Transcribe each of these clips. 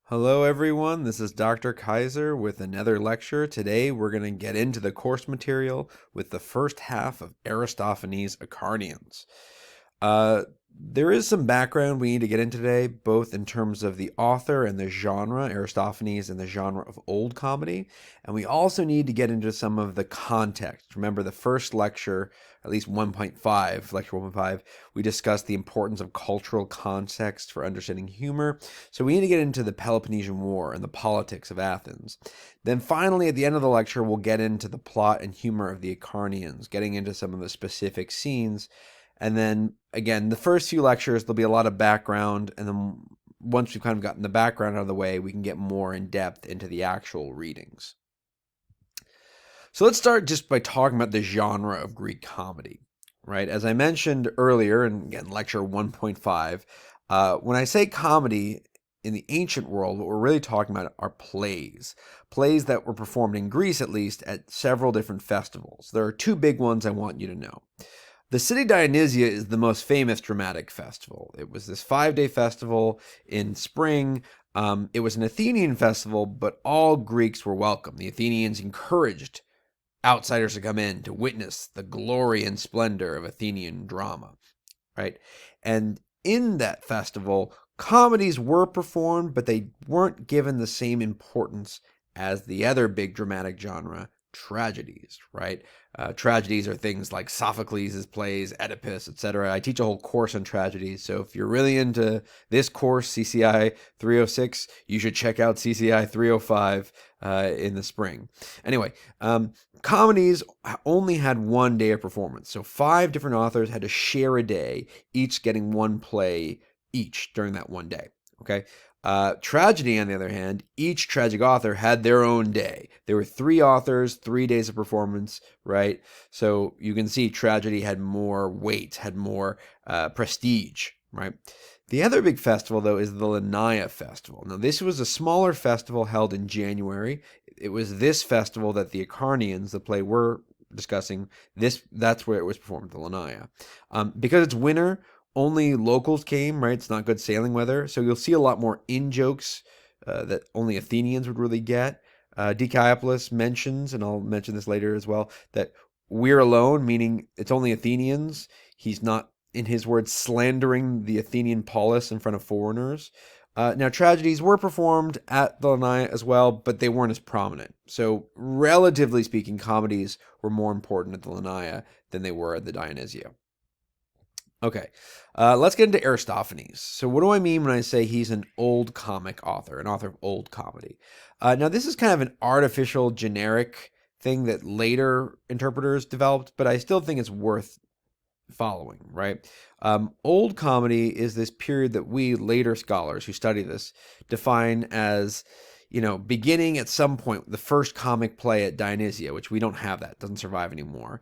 Hello, everyone. This is Dr. Kaiser with another lecture. Today, we're going to get into the course material with the first half of Aristophanes' Acharnians. There is some background we need to get into today, both in terms of the author and the genre, Aristophanes and the genre of old comedy. And we also need to get into some of the context. Remember, the first lecture, at least 1.5, lecture 1.5, we discussed the importance of cultural context for understanding humor. So we need to get into the Peloponnesian War and the politics of Athens. Then finally, at the end of the lecture, we'll get into the plot and humor of the Acharnians, getting into some of the specific scenes. And then again, the first few lectures, there'll be a lot of background. And then once we've kind of gotten the background out of the way, we can get more in depth into the actual readings. So let's start just by talking about the genre of Greek comedy, right? As I mentioned earlier, and again, lecture 1.5, when I say comedy in the ancient world, what we're really talking about are plays that were performed in Greece, at least, at several different festivals. There are two big ones I want you to know. The city Dionysia is the most famous dramatic festival. It was this 5-day festival in spring. It was an Athenian festival, but all Greeks were welcome. The Athenians encouraged outsiders to come in to witness the glory and splendor of Athenian drama, right? And in that festival, comedies were performed, but they weren't given the same importance as the other big dramatic genre, tragedies, right? Tragedies are things like Sophocles' plays, Oedipus, etc. I teach a whole course on tragedies, so if you're really into this course, CCI 306, you should check out CCI 305 in the spring. Anyway, comedies only had 1 day of performance, so 5 different authors had to share a day, each getting one play each during that 1 day. Okay. Tragedy, on the other hand, each tragic author had their own day. There were 3 authors, 3 days of performance, right? So you can see tragedy had more weight, had more prestige, right? The other big festival, though, is the Lecture Festival. Now, this was a smaller festival held in January. It was this festival that the Acharnians, the play we're discussing, that's where it was performed, the Lecture. Because it's winter, only locals came, right? It's not good sailing weather. So you'll see a lot more in-jokes that only Athenians would really get. Dicaeopolis mentions, and I'll mention this later as well, that we're alone, meaning it's only Athenians. He's not, in his words, slandering the Athenian polis in front of foreigners. Now, tragedies were performed at the Lecture as well, but they weren't as prominent. So, relatively speaking, comedies were more important at the Lecture than they were at the Dionysia. Okay, let's get into Aristophanes. So what do I mean when I say he's an old comic author, an author of old comedy? Now, this is kind of an artificial, generic thing that later interpreters developed, but I still think it's worth following, right? Old comedy is this period that we later scholars who study this define as, beginning at some point, the first comic play at Dionysia, which we don't have that, doesn't survive anymore,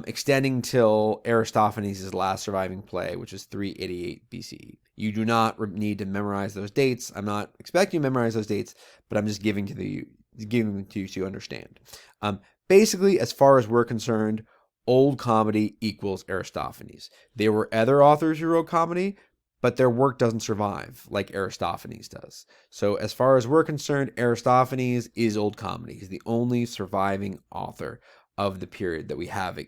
extending till Aristophanes' last surviving play, which is 388 BCE. You do not need to memorize those dates. I'm not expecting you to memorize those dates, but I'm just giving them to you to understand. Basically, as far as we're concerned, old comedy equals Aristophanes. There were other authors who wrote comedy, but their work doesn't survive like Aristophanes does. So as far as we're concerned, Aristophanes is old comedy. He's the only surviving author of the period that we have,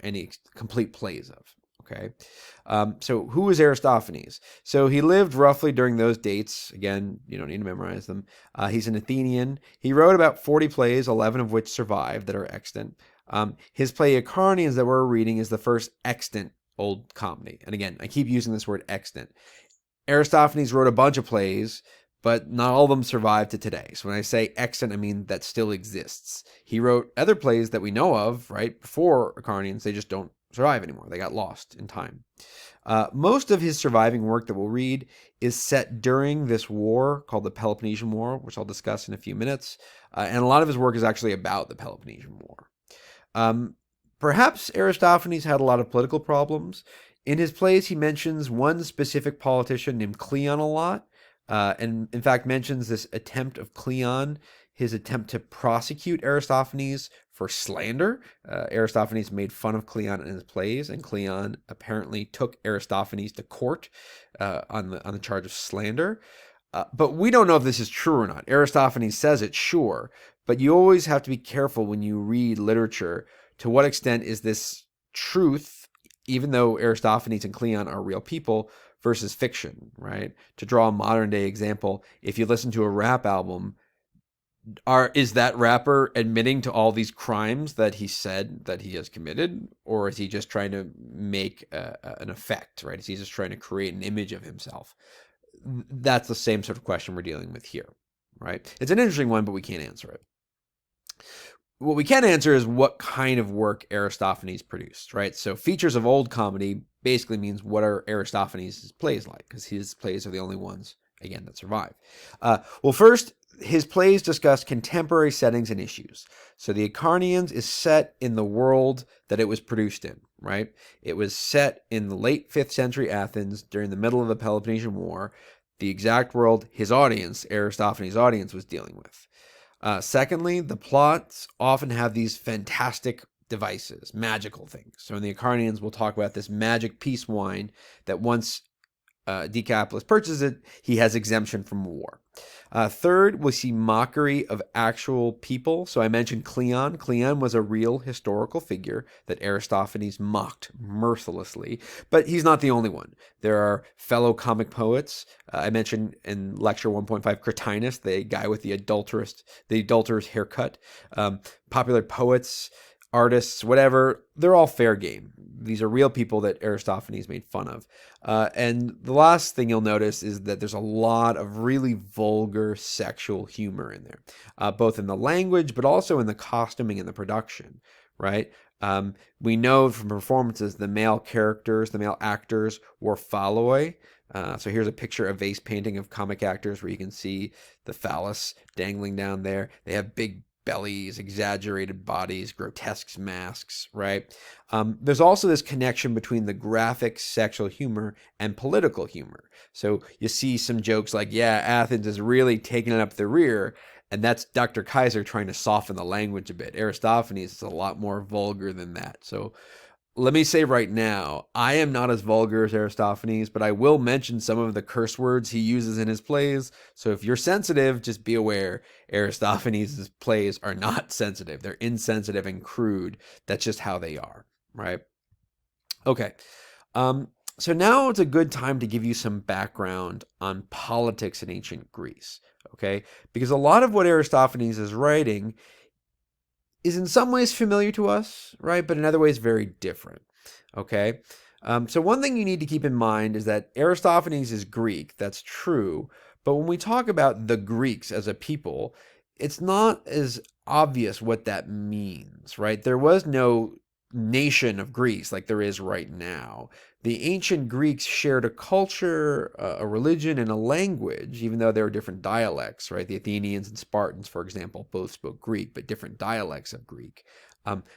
any complete plays of. Okay. So who is Aristophanes? So he lived roughly during those dates. Again, you don't need to memorize them. He's an Athenian. He wrote about 40 plays, 11 of which survived that are extant. His play Acharnians that we're reading is the first extant old comedy. And again, I keep using this word extant. Aristophanes wrote a bunch of plays, but not all of them survive to today. So when I say extant, I mean that still exists. He wrote other plays that we know of, right, before Acharnians. They just don't survive anymore. They got lost in time. Most of his surviving work that we'll read is set during this war called the Peloponnesian War, which I'll discuss in a few minutes. And a lot of his work is actually about the Peloponnesian War. Perhaps Aristophanes had a lot of political problems. In his plays, he mentions one specific politician named Cleon a lot, and in fact mentions this attempt of Cleon, his attempt to prosecute Aristophanes for slander. Aristophanes made fun of Cleon in his plays, and Cleon apparently took Aristophanes to court on the charge of slander. But we don't know if this is true or not. Aristophanes says it's sure, but you always have to be careful when you read literature. To what extent is this truth, even though Aristophanes and Cleon are real people, versus fiction, right? To draw a modern day example, if you listen to a rap album, is that rapper admitting to all these crimes that he said that he has committed, or is he just trying to make an effect, right? Is he just trying to create an image of himself? That's the same sort of question we're dealing with here, right? It's an interesting one, but we can't answer it. What we can answer is what kind of work Aristophanes produced, right? So features of old comedy basically means what are Aristophanes' plays like, because his plays are the only ones, again, that survive. Well, first, his plays discuss contemporary settings and issues. So the Acharnians is set in the world that it was produced in, right? It was set in the late 5th century Athens during the middle of the Peloponnesian War, the exact world his audience, Aristophanes' audience, was dealing with. Secondly, the plots often have these fantastic devices, magical things. So in the Acharnians, we'll talk about this magic peace wine that once Decapolis purchases it, he has exemption from war. Third, we see mockery of actual people. So I mentioned Cleon. Cleon was a real historical figure that Aristophanes mocked mercilessly, but he's not the only one. There are fellow comic poets. I mentioned in lecture 1.5 Cratinus, the guy with the adulterous haircut. Popular poets, artists, whatever, they're all fair game. These are real people that Aristophanes made fun of. And the last thing you'll notice is that there's a lot of really vulgar sexual humor in there, both in the language, but also in the costuming and the production, right? We know from performances the male characters, the male actors wore phalloi. So here's a picture, a vase painting of comic actors where you can see the phallus dangling down there. They have big bellies, exaggerated bodies, grotesque masks, right? There's also this connection between the graphic sexual humor and political humor. So you see some jokes like, yeah, Athens is really taking it up the rear, and that's Dr. Kaiser trying to soften the language a bit. Aristophanes is a lot more vulgar than that. So let me say right now, I am not as vulgar as Aristophanes, but I will mention some of the curse words he uses in his plays. So if you're sensitive, just be aware Aristophanes' plays are not sensitive. They're insensitive and crude. That's just how they are, right? Okay. So now it's a good time to give you some background on politics in ancient Greece, okay? Because a lot of what Aristophanes is writing is in some ways familiar to us, right? But in other ways very different, okay? So one thing you need to keep in mind is that Aristophanes is Greek, that's true, but when we talk about the Greeks as a people, it's not as obvious what that means, right? There was no nation of Greece like there is right now. The ancient Greeks shared a culture, a religion, and a language, even though there were different dialects, right? The Athenians and Spartans, for example, both spoke Greek, but different dialects of Greek.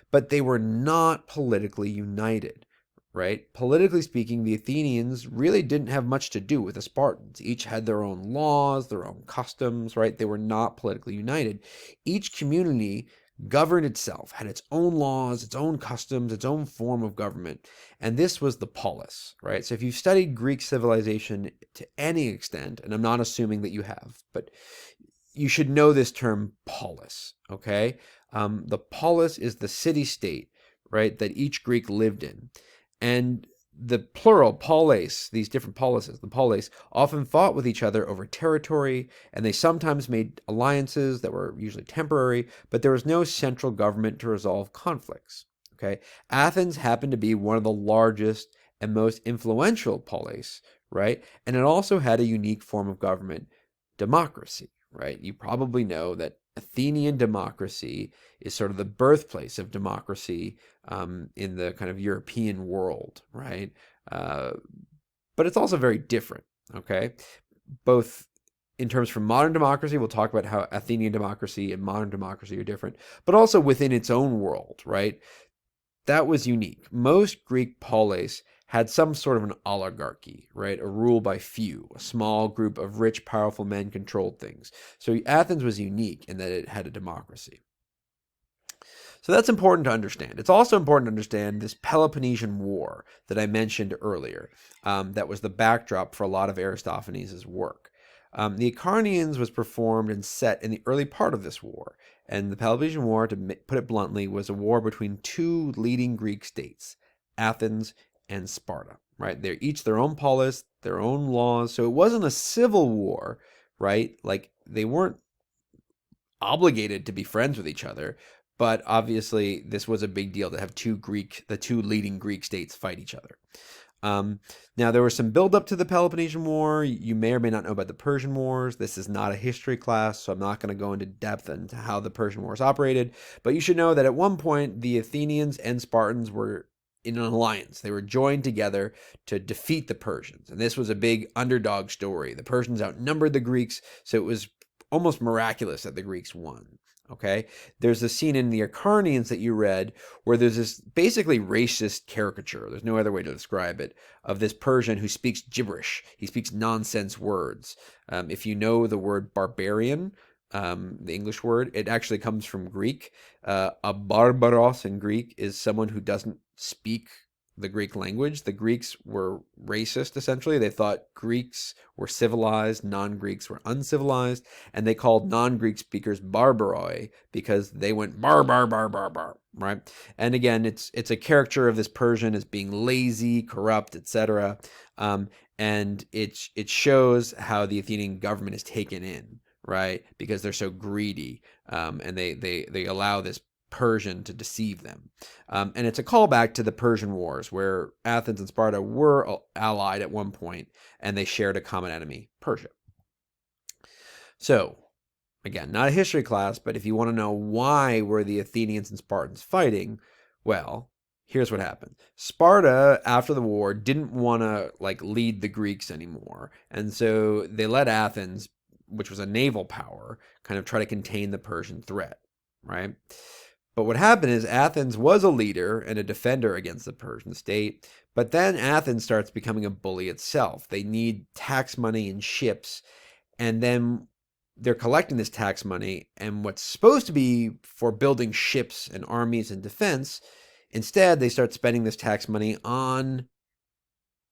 But they were not politically united, right? Politically speaking, the Athenians really didn't have much to do with the Spartans. Each had their own laws, their own customs, right? They were not politically united. Each community governed itself, had its own laws, its own customs, its own form of government. And this was the polis, right? So if you've studied Greek civilization to any extent, and I'm not assuming that you have, but you should know this term polis, okay? The polis is the city-state, right, that each Greek lived in. And the plural, polis, these different polises, the polis, often fought with each other over territory, and they sometimes made alliances that were usually temporary, but there was no central government to resolve conflicts. Okay, Athens happened to be one of the largest and most influential polis, right? And it also had a unique form of government, democracy, right? You probably know that Athenian democracy is sort of the birthplace of democracy in the kind of European world, right? But it's also very different, okay? Both in terms from modern democracy, we'll talk about how Athenian democracy and modern democracy are different, but also within its own world, right? That was unique. Most Greek polis had some sort of an oligarchy, right? A rule by few, a small group of rich, powerful men controlled things. So Athens was unique in that it had a democracy. So that's important to understand. It's also important to understand this Peloponnesian War that I mentioned earlier. That was the backdrop for a lot of Aristophanes' work. The Acharnians was performed and set in the early part of this war, and the Peloponnesian War, to put it bluntly, was a war between two leading Greek states, Athens and Sparta, right? They're each their own polis, their own laws, so it wasn't a civil war, right? Like, they weren't obligated to be friends with each other, but obviously this was a big deal to have the two leading Greek states fight each other. Now, there was some buildup to the Peloponnesian War. You may or may not know about the Persian Wars. This is not a history class, so I'm not going to go into depth into how the Persian Wars operated. But you should know that at one point, the Athenians and Spartans were in an alliance. They were joined together to defeat the Persians. And this was a big underdog story. The Persians outnumbered the Greeks, so it was almost miraculous that the Greeks won. Okay, there's a scene in the Acharnians that you read where there's this basically racist caricature, there's no other way to describe it, of this Persian who speaks gibberish. He speaks nonsense words. If you know the word barbarian, the English word, it actually comes from Greek. A barbaros in Greek is someone who doesn't speak the Greek language. The Greeks were racist, essentially. They thought Greeks were civilized, non-Greeks were uncivilized, and they called non-Greek speakers barbaroi because they went bar, bar, bar, bar, bar, right? And again, it's a caricature of this Persian as being lazy, corrupt, etc. And it shows how the Athenian government is taken in, right? Because they're so greedy, and they allow this Persian to deceive them. And it's a callback to the Persian Wars, where Athens and Sparta were allied at one point, and they shared a common enemy, Persia. So, again, not a history class, but if you want to know why were the Athenians and Spartans fighting, well, here's what happened. Sparta, after the war, didn't want to lead the Greeks anymore, and so they let Athens, which was a naval power, kind of try to contain the Persian threat, right? But what happened is Athens was a leader and a defender against the Persian state, but then Athens starts becoming a bully itself. They need tax money and ships, and then they're collecting this tax money, and what's supposed to be for building ships and armies and defense, instead they start spending this tax money on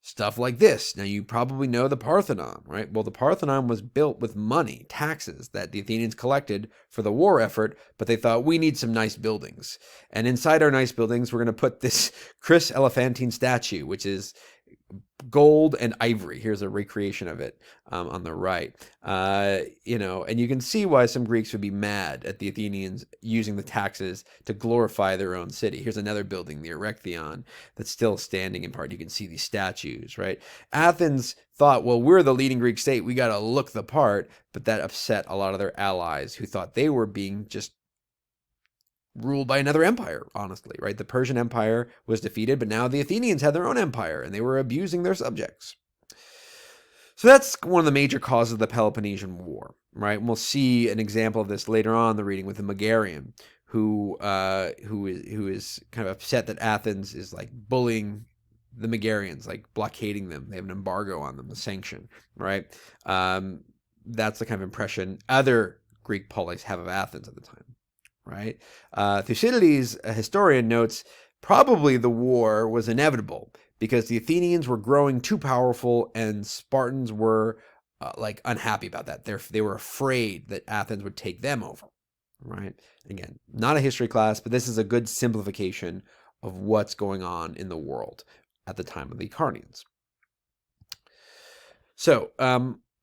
stuff like this. Now, you probably know the Parthenon, right? Well, the Parthenon was built with money, taxes that the Athenians collected for the war effort, but they thought, we need some nice buildings. And inside our nice buildings, we're going to put this Chris Elephantine statue, which is gold and ivory. Here's a recreation of it on the right. And you can see why some Greeks would be mad at the Athenians using the taxes to glorify their own city. Here's another building, the Erechtheion, that's still standing in part. You can see these statues, right? Athens thought, well, we're the leading Greek state. We got to look the part, but that upset a lot of their allies who thought they were being just ruled by another empire, honestly, right? The Persian Empire was defeated, but now the Athenians had their own empire, and they were abusing their subjects. So that's one of the major causes of the Peloponnesian War, right? And we'll see an example of this later on in the reading with the Megarian, who is kind of upset that Athens is bullying the Megarians, blockading them. They have an embargo on them, a sanction, right? That's the kind of impression other Greek polis have of Athens at the time. Right? Thucydides, a historian, notes probably the war was inevitable because the Athenians were growing too powerful and Spartans were unhappy about that. They were afraid that Athens would take them over. Right? Again, not a history class, but this is a good simplification of what's going on in the world at the time of the Acharnians. So,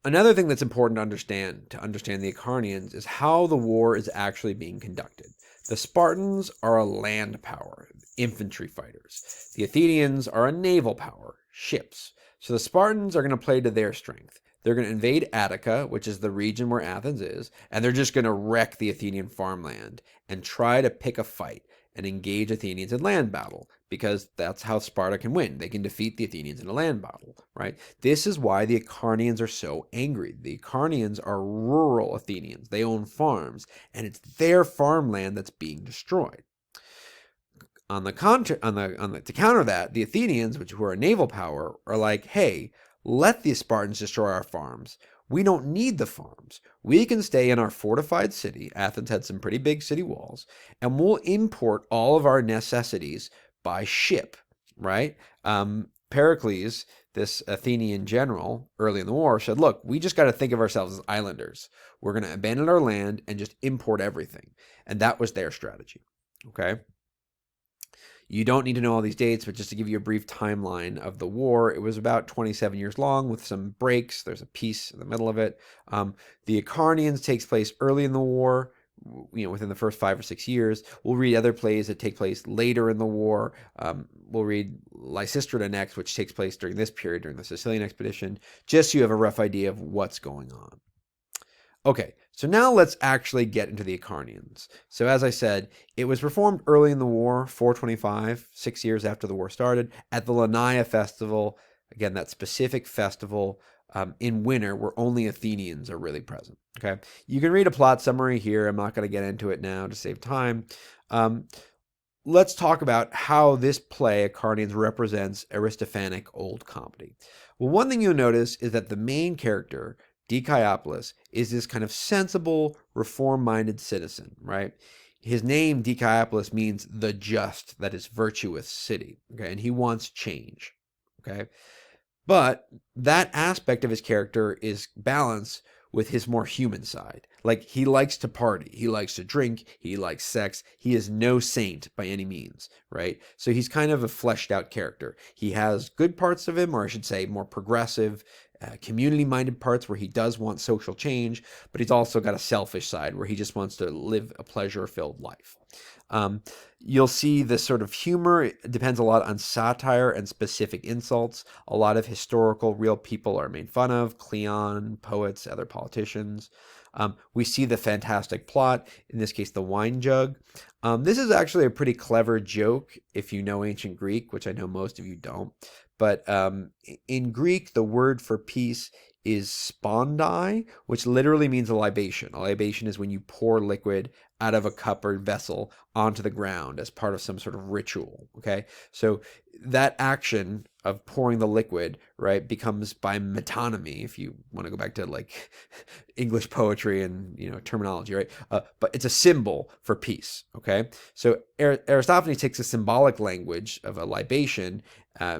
another thing that's important to understand the Acharnians is how the war is actually being conducted. The Spartans are a land power, infantry fighters. The Athenians are a naval power, ships. So the Spartans are going to play to their strength. They're going to invade Attica, which is the region where Athens is, and they're just going to wreck the Athenian farmland and try to pick a fight and engage Athenians in land battle, because that's how Sparta can win. They can defeat the Athenians in a land battle, right? This is why the Acharnians are so angry. The Acharnians are rural Athenians. They own farms, and it's their farmland that's being destroyed. To counter that, the Athenians, who are a naval power, are like, hey, let the Spartans destroy our farms. We don't need the farms. We can stay in our fortified city. Athens had some pretty big city walls, and we'll import all of our necessities by ship, right? Pericles, this Athenian general early in the war said, look, we just got to think of ourselves as islanders. We're going to abandon our land and just import everything. And that was their strategy. Okay. You don't need to know all these dates, but just to give you a brief timeline of the war, it was about 27 years long with some breaks. There's a peace in the middle of it. The Acharnians takes place early in the war, within the first 5 or 6 years. We'll read other plays that take place later in the war. We'll read Lysistrata next, which takes place during this period, during the Sicilian expedition, just so you have a rough idea of what's going on. Okay, so now let's actually get into the Acharnians. So as I said, it was reformed early in the war, 425, 6 years after the war started, at the Lanaya festival. Again, that specific festival in winter where only Athenians are really present. Okay, you can read a plot summary here. I'm not going to get into it now to save time. Let's talk about how this play, Acharnians, represents Aristophanic old comedy. Well, one thing you'll notice is that the main character, Dicaeopolis, is this kind of sensible, reform-minded citizen, right? His name, Dicaeopolis, means the just, that is, virtuous city, okay? And he wants change, okay? But that aspect of his character is balanced with his more human side. Like, he likes to party, he likes to drink, he likes sex. He is no saint by any means, right? So he's kind of a fleshed out character. He has good parts of him, or I should say more progressive, community-minded parts where he does want social change, but he's also got a selfish side where he just wants to live a pleasure-filled life. You'll see this sort of humor. It depends a lot on satire and specific insults. A lot of historical, real people are made fun of: Cleon, poets, other politicians. We see the fantastic plot, in this case, the wine jug. This is actually a pretty clever joke if you know ancient Greek, which I know most of you don't. But in Greek, the word for peace is spondai, which literally means a libation. A libation is when you pour liquid out of a cup or vessel onto the ground as part of some sort of ritual, okay? So that action of pouring the liquid, right, becomes by metonymy, if you want to go back to like English poetry and, terminology, right? But it's a symbol for peace, okay? So Aristophanes takes a symbolic language of a libation,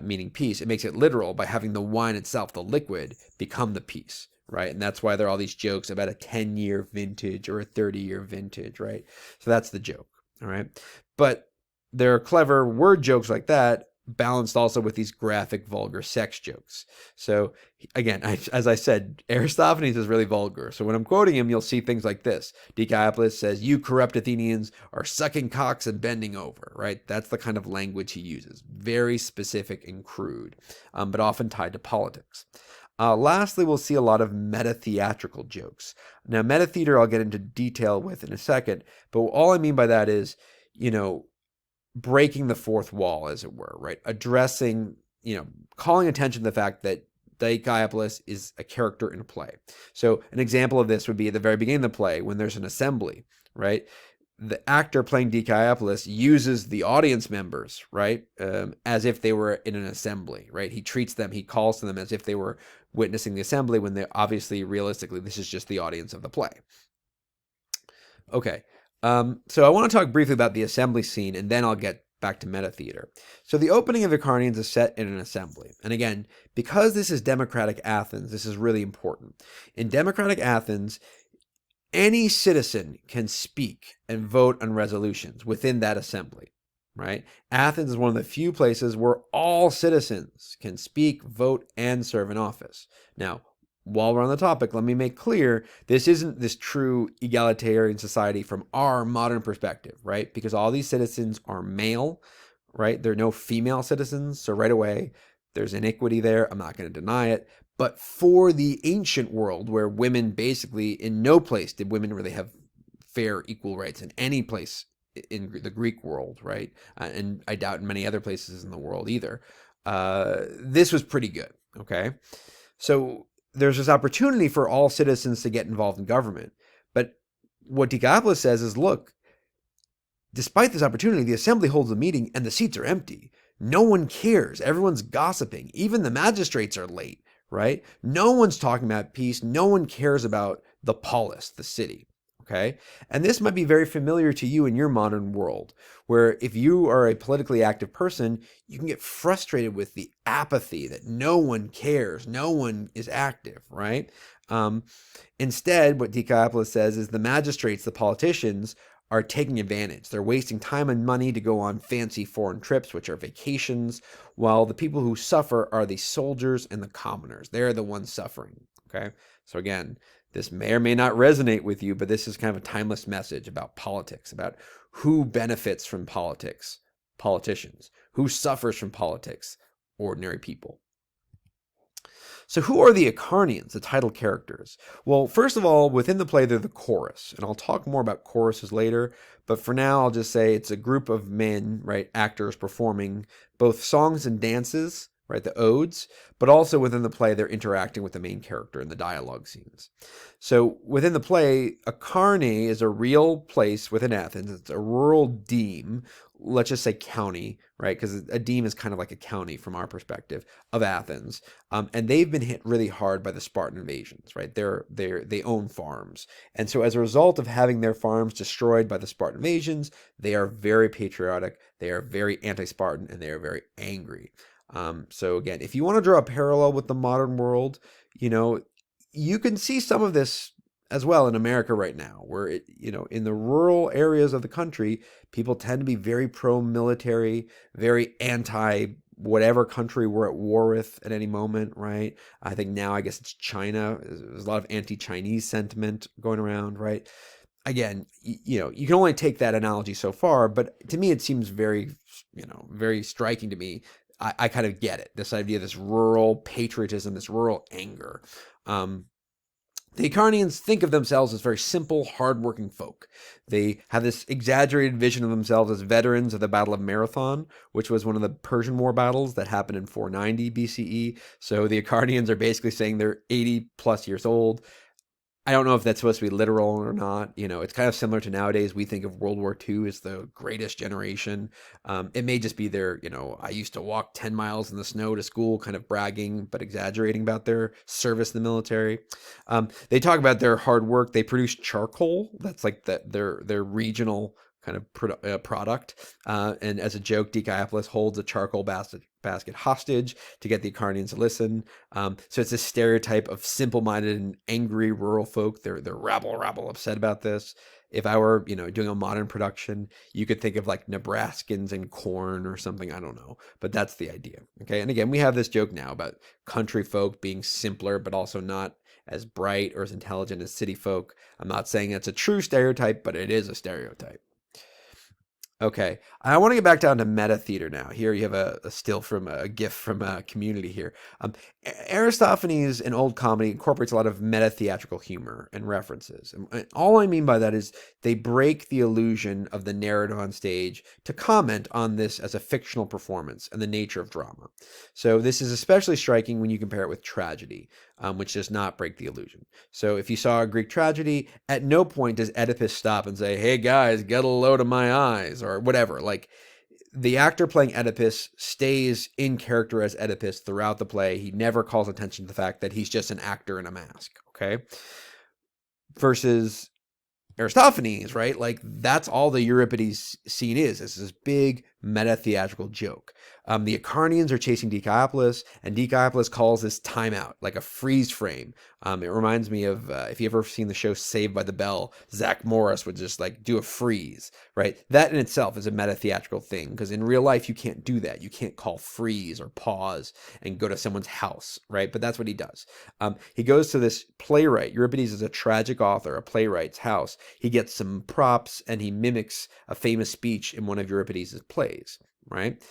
meaning peace. It makes it literal by having the wine itself, the liquid, become the peace, right? And that's why there are all these jokes about a 10-year vintage or a 30-year vintage, right? So that's the joke, all right? But there are clever word jokes like that, balanced also with these graphic, vulgar sex jokes. So again, as I said, Aristophanes is really vulgar. So when I'm quoting him, you'll see things like this. Dicaeopolis says, "You corrupt Athenians are sucking cocks and bending over," right? That's the kind of language he uses. Very specific and crude, but often tied to politics. Lastly, we'll see a lot of meta-theatrical jokes. Now, meta-theater I'll get into detail with in a second, but all I mean by that is, breaking the fourth wall, as it were, right? Addressing, calling attention to the fact that Dicaeopolis is a character in a play. So an example of this would be at the very beginning of the play when there's an assembly, right? The actor playing Dicaeopolis uses the audience members, right, as if they were in an assembly, right? He treats them, he calls to them as if they were witnessing the assembly when they're obviously, realistically, this is just the audience of the play. Okay. So I want to talk briefly about the assembly scene, and then I'll get back to meta-theater. So the opening of the Acharnians is set in an assembly. And again, because this is democratic Athens, this is really important. In democratic Athens, any citizen can speak and vote on resolutions within that assembly, right? Athens is one of the few places where all citizens can speak, vote, and serve in office. Now, while we're on the topic, let me make clear, this isn't this true egalitarian society from our modern perspective, right? Because all these citizens are male, right? There are no female citizens. So right away, there's iniquity there. I'm not going to deny it. But for the ancient world, where women basically, in no place did women really have fair, equal rights in any place in the Greek world, right? And I doubt in many other places in the world either. This was pretty good, okay? So there's this opportunity for all citizens to get involved in government. But what Dicaeopolis says is, look, despite this opportunity, the assembly holds a meeting and the seats are empty. No one cares. Everyone's gossiping. Even the magistrates are late, right? No one's talking about peace. No one cares about the polis, the city, Okay. And this might be very familiar to you in your modern world, where if you are a politically active person, you can get frustrated with the apathy that no one cares, no one is active, right? Um, Instead, what Dicaeopolis says is the magistrates, the politicians, are taking advantage. They're wasting time and money to go on fancy foreign trips, which are vacations, while the people who suffer are the soldiers and the commoners. They're the ones suffering. Okay. So again, this may or may not resonate with you, but this is kind of a timeless message about politics, about who benefits from politics, politicians, who suffers from politics, ordinary people. So who are the Acharnians, the title characters? Well, first of all, within the play, they're the chorus, and I'll talk more about choruses later, but for now, I'll just say it's a group of men, right, actors performing both songs and dances, right, the odes, but also within the play, they're interacting with the main character in the dialogue scenes. So within the play, Acharne is a real place within Athens. It's a rural deme, let's just say county, right, because a deme is kind of like a county from our perspective of Athens. And they've been hit really hard by the Spartan invasions, right? They own farms. And so as a result of having their farms destroyed by the Spartan invasions, they are very patriotic, they are very anti-Spartan, and they are very angry. So again, if you want to draw a parallel with the modern world, you can see some of this as well in America right now, where in the rural areas of the country, people tend to be very pro-military, very anti whatever country we're at war with at any moment, right? I think now, I guess it's China. There's a lot of anti-Chinese sentiment going around, right? Again, you can only take that analogy so far, but to me, it seems very, very striking to me. I kind of get it. This idea, this rural patriotism, this rural anger. The Acharnians think of themselves as very simple, hardworking folk. They have this exaggerated vision of themselves as veterans of the Battle of Marathon, which was one of the Persian War battles that happened in 490 BCE. So the Acharnians are basically saying they're 80 plus years old. I don't know if that's supposed to be literal or not. It's kind of similar to nowadays. We think of World War II as the greatest generation. It may just be their, I used to walk 10 miles in the snow to school, kind of bragging, but exaggerating about their service in the military. They talk about their hard work. They produce charcoal. That's like their regional kind of product. And as a joke, Dicaeopolis holds a charcoal basket hostage to get the Acharnians to listen. So it's a stereotype of simple-minded and angry rural folk. They're rabble upset about this. If I were, doing a modern production, you could think of like Nebraskans and corn or something. I don't know, but that's the idea. Okay. And again, we have this joke now about country folk being simpler, but also not as bright or as intelligent as city folk. I'm not saying that's a true stereotype, but it is a stereotype. Okay, I want to get back down to meta theater now. Here you have a still from a GIF from a Community here. Aristophanes in Old Comedy incorporates a lot of meta theatrical humor and references. And all I mean by that is they break the illusion of the narrative on stage to comment on this as a fictional performance and the nature of drama. So this is especially striking when you compare it with tragedy, which does not break the illusion. So if you saw a Greek tragedy, at no point does Oedipus stop and say, "Hey guys, get a load of my eyes," or whatever. Like, the actor playing Oedipus stays in character as Oedipus throughout the play. He never calls attention to the fact that he's just an actor in a mask, okay? Versus Aristophanes, right? Like, that's all the Euripides scene is. It's this big meta theatrical joke. The Acharnians are chasing Dicaeopolis, and Dicaeopolis calls this timeout, like a freeze frame. It reminds me of, if you've ever seen the show Saved by the Bell, Zach Morris would just like do a freeze, right? That in itself is a meta theatrical thing, because in real life, you can't do that. You can't call freeze or pause and go to someone's house, right? But that's what he does. He goes to this playwright. Euripides is a tragic author, a playwright's house. He gets some props and he mimics a famous speech in one of Euripides' plays, right?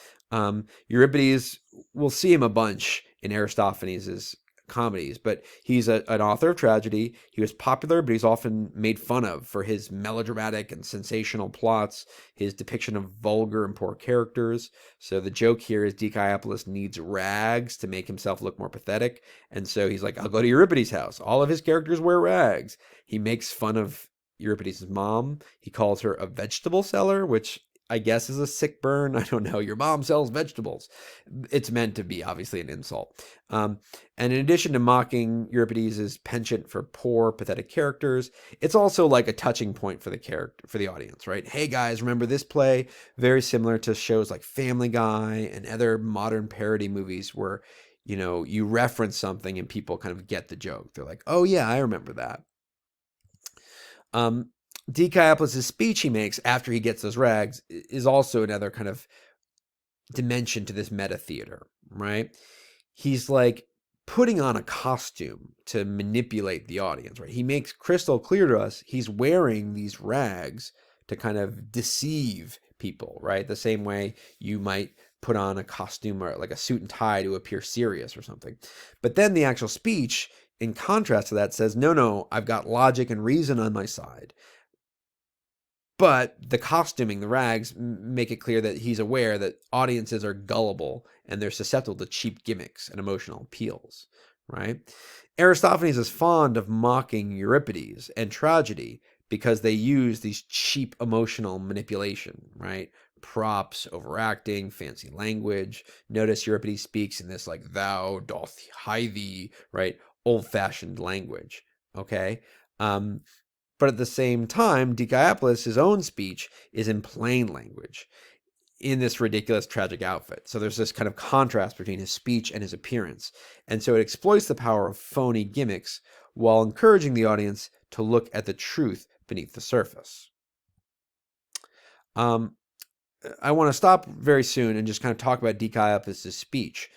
Euripides, we'll see him a bunch in Aristophanes' comedies, but he's an author of tragedy. He was popular, but he's often made fun of for his melodramatic and sensational plots, his depiction of vulgar and poor characters. So the joke here is Dicaeopolis needs rags to make himself look more pathetic. And so he's like, I'll go to Euripides' house. All of his characters wear rags. He makes fun of Euripides' mom. He calls her a vegetable seller, which I guess is a sick burn. I don't know. Your mom sells vegetables. It's meant to be obviously an insult. And in addition to mocking Euripides' penchant for poor, pathetic characters, it's also like a touching point for the audience, right? Hey guys, remember this play? Very similar to shows like Family Guy and other modern parody movies where, you reference something and people kind of get the joke. They're like, oh yeah, I remember that. Dicaeopolis' speech he makes after he gets those rags is also another kind of dimension to this meta theater, right? He's like putting on a costume to manipulate the audience, right? He makes crystal clear to us he's wearing these rags to kind of deceive people, right? The same way you might put on a costume or like a suit and tie to appear serious or something. But then the actual speech, in contrast to that, says, no, I've got logic and reason on my side. But the costuming, the rags, make it clear that he's aware that audiences are gullible and they're susceptible to cheap gimmicks and emotional appeals, right? Aristophanes is fond of mocking Euripides and tragedy because they use these cheap emotional manipulation, right? Props, overacting, fancy language. Notice Euripides speaks in this like thou doth hie thee, right? Old-fashioned language, okay? But at the same time, Dicaeopolis, his own speech, is in plain language in this ridiculous tragic outfit. So there's this kind of contrast between his speech and his appearance. And so it exploits the power of phony gimmicks while encouraging the audience to look at the truth beneath the surface. I want to stop very soon and just kind of talk about Dicaeopolis' speech,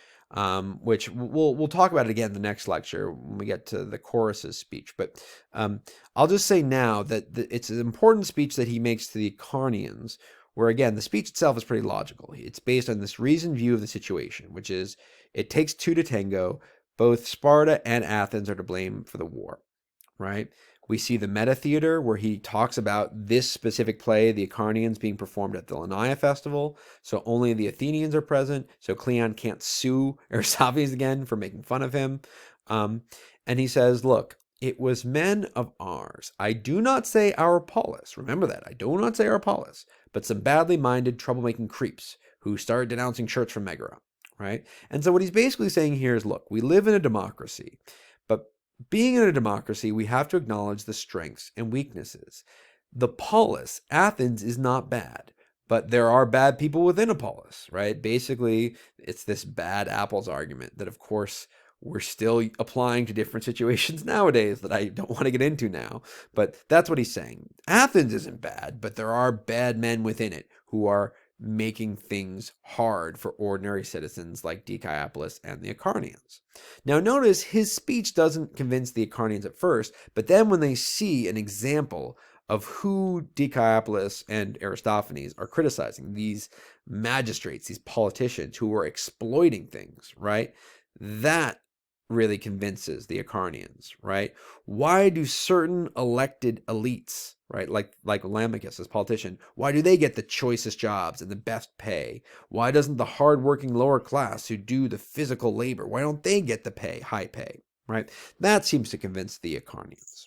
which we'll talk about it again in the next lecture when we get to the chorus's speech. But I'll just say now that it's an important speech that he makes to the Acharnians, where again, the speech itself is pretty logical. It's based on this reasoned view of the situation, which is it takes two to tango. Both Sparta and Athens are to blame for the war, right? We see the meta theater where he talks about this specific play, the Acharnians, being performed at the Lenaea festival. So only the Athenians are present. So Cleon can't sue Aristophanes again for making fun of him. And he says, look, it was men of ours. I do not say our polis. Remember that. I do not say our polis, but some badly minded, troublemaking creeps who started denouncing church from Megara, right? And so what he's basically saying here is, look, we live in a democracy, but being in a democracy, we have to acknowledge the strengths and weaknesses. The polis, Athens, is not bad, but there are bad people within a polis, right? Basically, it's this bad apples argument that, of course, we're still applying to different situations nowadays that I don't want to get into now. But that's what he's saying. Athens isn't bad, but there are bad men within it who are making things hard for ordinary citizens like Dicaeopolis and the Acharnians. Now notice his speech doesn't convince the Acharnians at first, but then when they see an example of who Dicaeopolis and Aristophanes are criticizing, these magistrates, these politicians who are exploiting things, right? That really convinces the Acharnians, right? Why do certain elected elites, right, like Lamachus as politician, why do they get the choicest jobs and the best pay? Why doesn't the hardworking lower class who do the physical labor, why don't they get the high pay, right? That seems to convince the Acharnians.